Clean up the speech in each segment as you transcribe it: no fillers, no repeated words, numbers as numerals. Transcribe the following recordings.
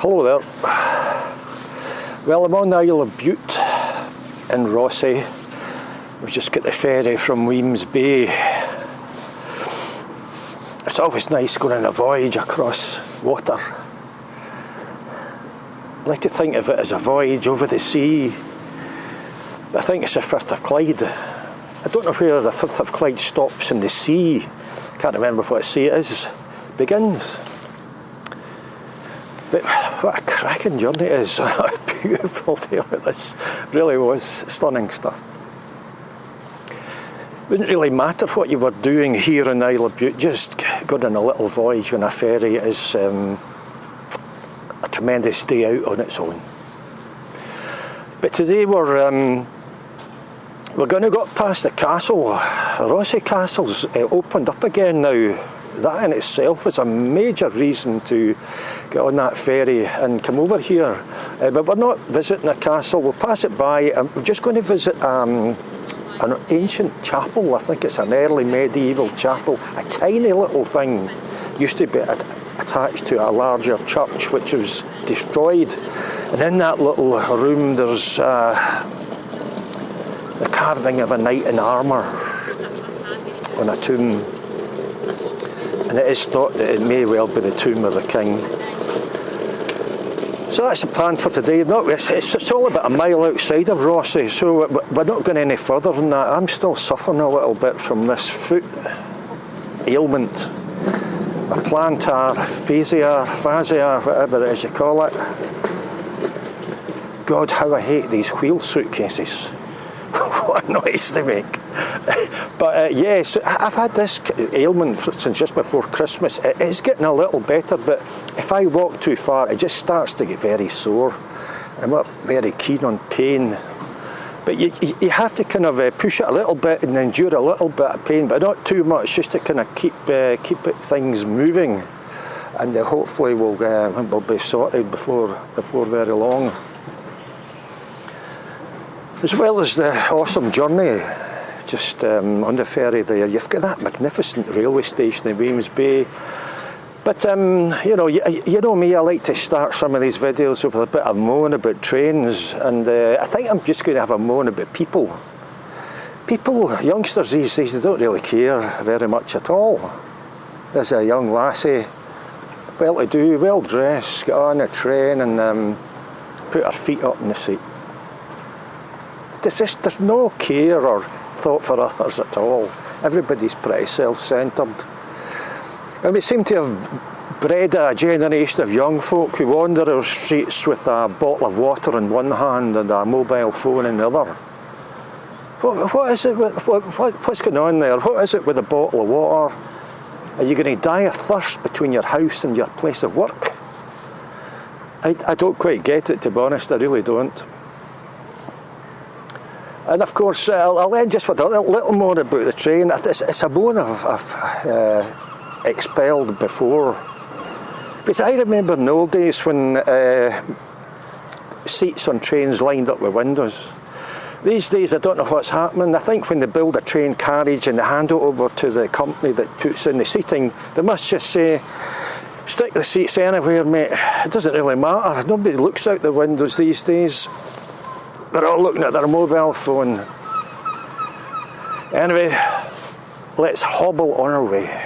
Hello there. Well, I'm on the Isle of Bute in Rothesay. We've just got the ferry from Wemyss Bay. It's always nice going on a voyage across water. I like to think of it as a voyage over the sea. But I think it's the Firth of Clyde. I don't know where the Firth of Clyde stops in the sea. Can't remember what sea it is. Begins. But what a cracking journey it is. Beautiful day like this. Really was stunning stuff. Wouldn't really matter what you were doing here in the Isle of Bute, just going on a little voyage on a ferry is a tremendous day out on its own. But today we're going to go up past the castle. Rothesay Castle's opened up again now. That in itself is a major reason to get on that ferry and come over here. But we're not visiting the castle, we'll pass it by. We're just going to visit an ancient chapel. I think it's an early medieval chapel. A tiny little thing. Used to be attached to a larger church which was destroyed. And in that little room there's the carving of a knight in armour on a tomb. And it is thought that it may well be the tomb of the king. So that's the plan for today. It's all about a mile outside of Rothesay, so we're not going any further than that. I'm still suffering a little bit from this foot ailment. A plantar fascia, whatever it is you call it. God, how I hate these wheel suitcases. What a noise they make. But yes, I've had this ailment since just before Christmas. It is getting a little better, but if I walk too far, it just starts to get very sore. I'm not very keen on pain. But you have to kind of push it a little bit and endure a little bit of pain, but not too much, just to kind of keep things moving. And hopefully we'll be sorted before very long. As well as the awesome journey just on the ferry there, you've got that magnificent railway station in Wemyss Bay. But you know me, I like to start some of these videos with a bit of moan about trains, and I think I'm just going to have a moan about people. People, youngsters these days, they don't really care very much at all. There's a young lassie, well-to-do, well-dressed, get on a train and put her feet up in the seat. There's no care or thought for others at all. Everybody's pretty self-centred. And we seem to have bred a generation of young folk who wander our streets with a bottle of water in one hand and a mobile phone in the other. What is it? What's going on there? What is it with a bottle of water? Are you going to die of thirst between your house and your place of work? I don't quite get it, to be honest. I really don't. And of course, I'll end just with a little more about the train. It's a moan I've expelled before. Because I remember in the old days when seats on trains lined up with windows. These days I don't know what's happening. I think when they build a train carriage and they hand it over to the company that puts in the seating, they must just say, stick the seats anywhere, mate. It doesn't really matter. Nobody looks out the windows these days. They're all looking at their mobile phone. Anyway, let's hobble on our way.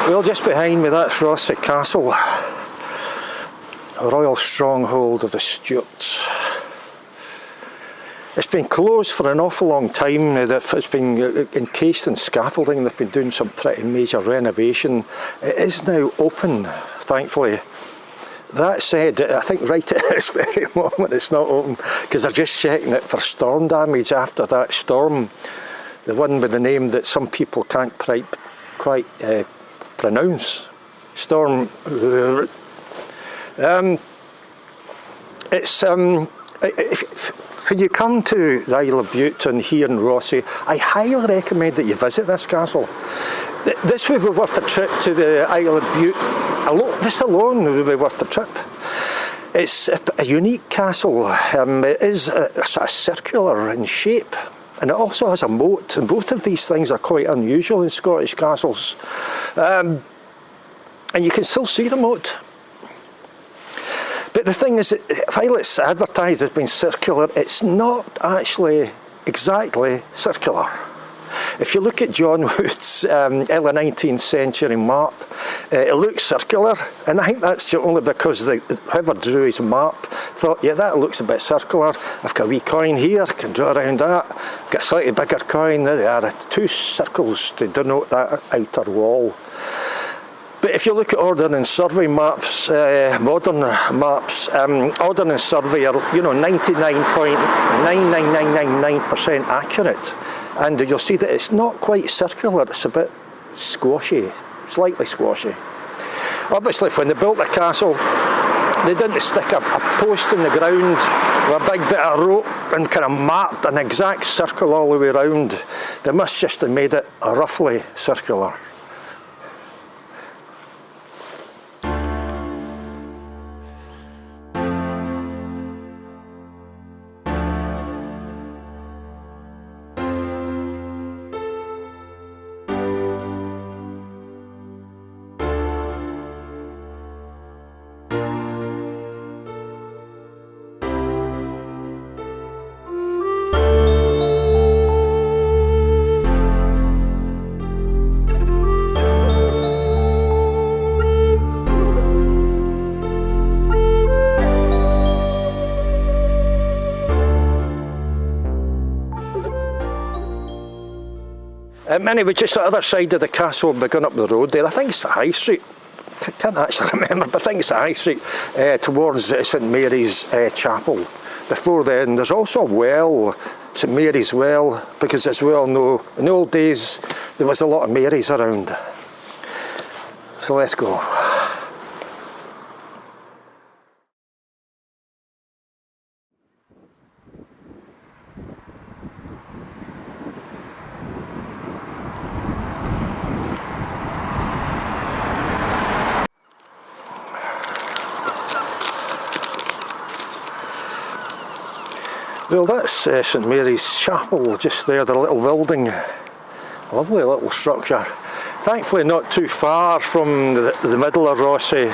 Well, just behind me, that's Rothesay Castle, a royal stronghold of the Stuarts. It's been closed for an awful long time. It's been encased in scaffolding. They've been doing some pretty major renovation. It is now open, thankfully. That said, I think right at this very moment it's not open, because they're just checking it for storm damage after that storm. The one with the name that some people can't quite pronounce. Storm. When you come to the Isle of Bute and here in Rothesay, I highly recommend that you visit this castle. This would be worth a trip to the Isle of Bute. This alone would be worth the trip. It's a unique castle. It is sort of circular in shape, and it also has a moat, and both of these things are quite unusual in Scottish castles. And you can still see the moat. But the thing is, while it's advertised as being circular, it's not actually exactly circular. If you look at John Wood's early 19th century map, it looks circular, and I think that's only because whoever drew his map thought, yeah, that looks a bit circular. I've got a wee coin here, I can draw around that. I've got a slightly bigger coin, there they are, 2 circles to denote that outer wall. But if you look at Ordnance Survey maps, modern maps, Ordnance Survey are, 99.99999% accurate. And you'll see that it's not quite circular, it's a bit squashy, slightly squashy. Obviously, when they built the castle, they didn't stick a post in the ground with a big bit of rope and kind of marked an exact circle all the way around. They must just have made it roughly circular. Anyway, just the other side of the castle, begun up the road there. I think it's the High Street. I can't actually remember, but I think it's the High Street towards St Mary's Chapel. Before then, there's also a well, St Mary's Well, because as we all know, in the old days there was a lot of Marys around. So let's go. Well, that's St Mary's Chapel, just there, the little building. Lovely little structure. Thankfully not too far from the middle of Rothesay,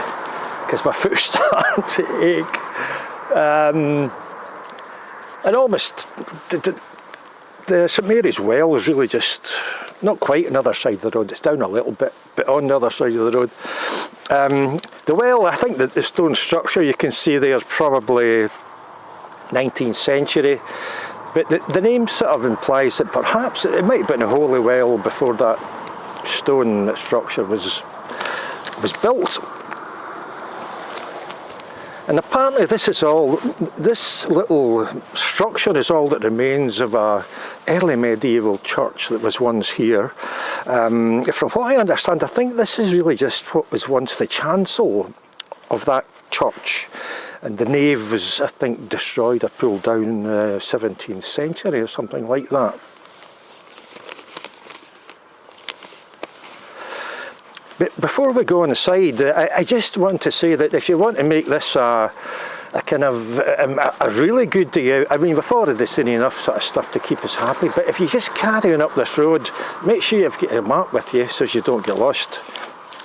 because my foot's starting to ache. And almost, the St Mary's Well is really just, not quite on the other side of the road, it's down a little bit, but on the other side of the road. The well, I think that the stone structure you can see there is probably 19th century, but the name sort of implies that perhaps it might have been a holy well before that stone structure was built. And apparently this little structure is all that remains of a early medieval church that was once here. From what I understand, I think this is really just what was once the chancel of that church. And the nave was, I think, destroyed or pulled down in the 17th century or something like that. But before we go inside, I just want to say that if you want to make this a kind of a really good day out, I mean, we've already seen enough sort of stuff to keep us happy, but if you just carry on up this road, make sure you've got a map with you so you don't get lost.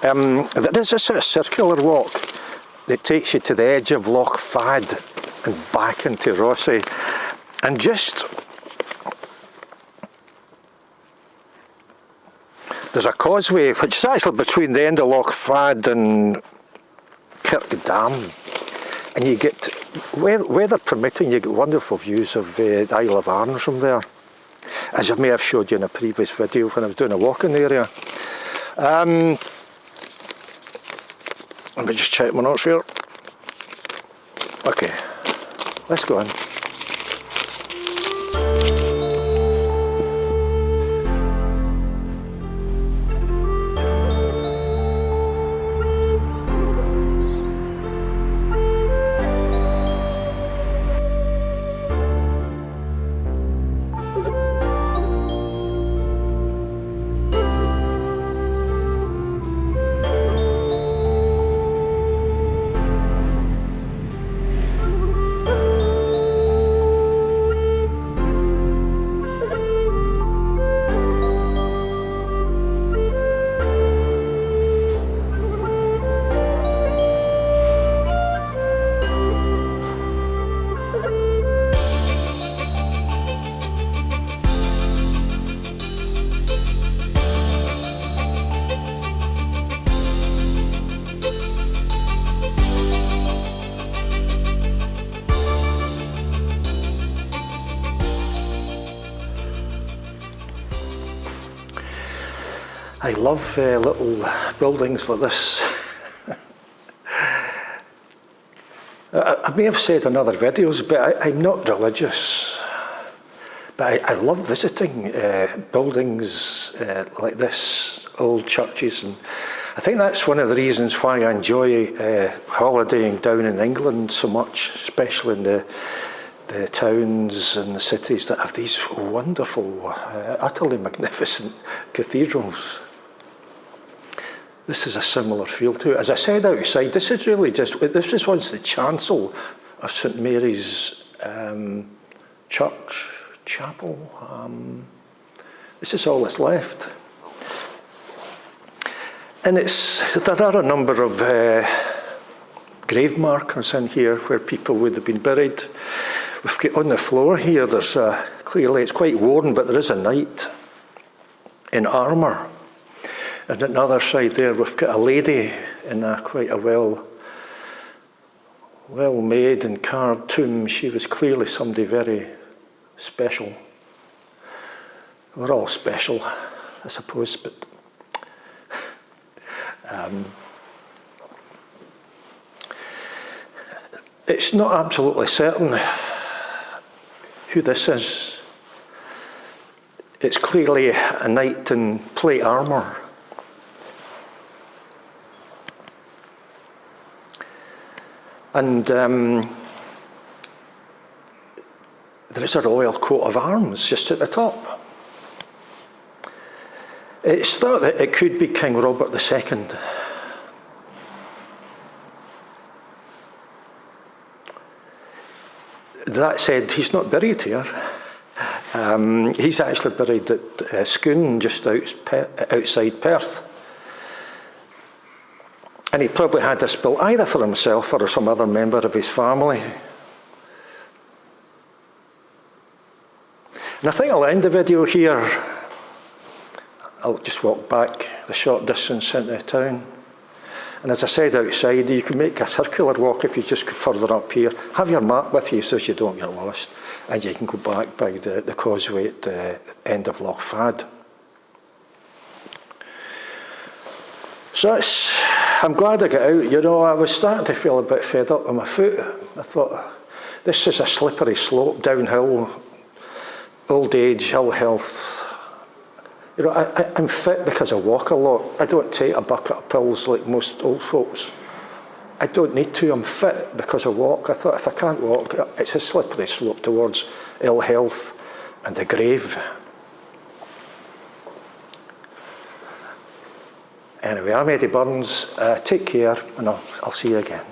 There is a sort of circular walk that takes you to the edge of Loch Fad and back into Rothesay, and just There's a causeway which is actually between the end of Loch Fad and Kirk Dam, and you get, weather permitting, you get wonderful views of the Isle of Arns from there, as I may have showed you in a previous video when I was doing a walking area. Let me just check my notes here. Okay, let's go on. I love little buildings like this. I may have said in other videos, but I'm not religious. But I love visiting buildings like this, old churches, and I think that's one of the reasons why I enjoy holidaying down in England so much, especially in the towns and the cities that have these wonderful, utterly magnificent cathedrals. This is a similar feel to it. As I said outside, this is really just, this was once the chancel of St Mary's chapel. This is all that's left. And there are a number of grave markers in here where people would have been buried. We've got on the floor here, there's clearly, it's quite worn, but there is a knight in armour. And on the other side there, we've got a lady in quite a well-made and carved tomb. She was clearly somebody very special. We're all special, I suppose, but it's not absolutely certain who this is. It's clearly a knight in plate armour. And there is a royal coat of arms just at the top. It's thought that it could be King Robert II. That said, he's not buried here. He's actually buried at Scone, just outside Perth. And he probably had this built either for himself or some other member of his family. And I think I'll end the video here. I'll just walk back the short distance into town. And as I said outside, you can make a circular walk if you just go further up here. Have your map with you so you don't get lost. And you can go back by the causeway at the end of Loch Fad. So I'm glad I got out. You know, I was starting to feel a bit fed up with my foot. I thought, this is a slippery slope, downhill, old age, ill health. You know, I'm fit because I walk a lot. I don't take a bucket of pills like most old folks. I don't need to. I'm fit because I walk. I thought if I can't walk, it's a slippery slope towards ill health and the grave. Anyway, I'm Eddie Burns. Take care, and I'll see you again.